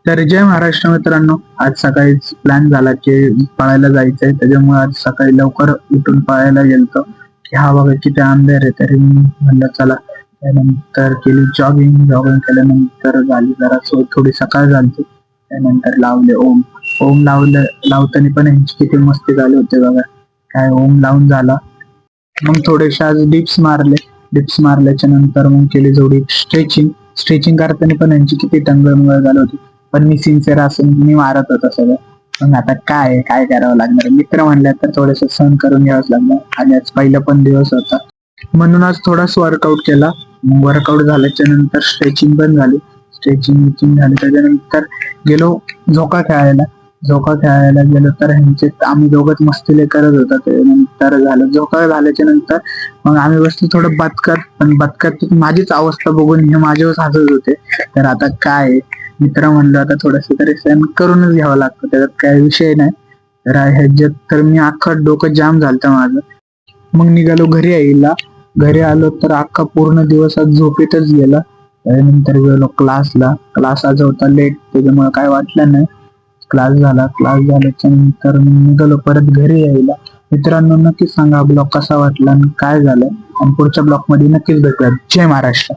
तर जय महाराष्ट्र मित्रांनो, आज सकाळीच प्लॅन झाला की पळायला जायचंय. त्याच्यामुळे आज सकाळी लवकर उठून पळायला गेलतो की हा बघा किती अंधार आहे. तरी मी म्हणलं चला. त्यानंतर केली जॉगिंग. जॉगिंग केल्यानंतर झाली जरा थोडी सकाळ झाली. त्यानंतर लावले ओम. ओम लावताना पण यांची किती मस्ती झाली होते बघा. काय ओम लावून झाला. मग थोडेसे आज डिप्स मारले. डिप्स मारल्याच्या नंतर मग केली थोडी स्ट्रेचिंग. स्ट्रेचिंग करताना पण यांची किती टंगळमंगळ झाली होती. पण मी सिन्सिअर असून मी मारत होता सगळं. मग आता काय करावं लागणार. मित्र म्हणलं तर थोडस सहन करून घ्यावंच लागलं. आणि आज पहिला पण दिवस होता म्हणून आज थोडाच वर्कआउट केला. वर्कआउट झाल्याच्या नंतर स्ट्रेचिंग पण झाली. स्ट्रेचिंग झाली त्याच्यानंतर गेलो झोका खेळायला. झोका खेळायला गेलो तर ह्यांचे आम्ही दोघंच मस्तीले करत होता. त्यानंतर झालं झोका झाल्याच्या नंतर मग आम्ही बसलो थोडं बात करत. पण बात करत माझीच अवस्था बघून हे माझ्यावर हसत होते. तर आता काय मित्र म्हणलं आता थोडस तरी सहन करूनच घ्यावं लागतं. त्याच्यात काही विषय नाही. तर ह्याच्यात तर मी अख्खं डोकं जाम झालं माझं. मग निघालो घरी यायला. घरी आलो तर अख्खा पूर्ण दिवस आज झोपेतच गेला. त्यानंतर गेलो क्लासला. क्लास आज होता लेट त्याच्यामुळे काय वाटलं नाही. क्लास झाल्याच्या नंतर निघालो परत घरी यायला. मित्रांनो नक्कीच सांगा ब्लॉग कसा वाटला आणि काय झालं. आणि पुढच्या ब्लॉग मध्ये नक्कीच भेटूया. जय महाराष्ट्र.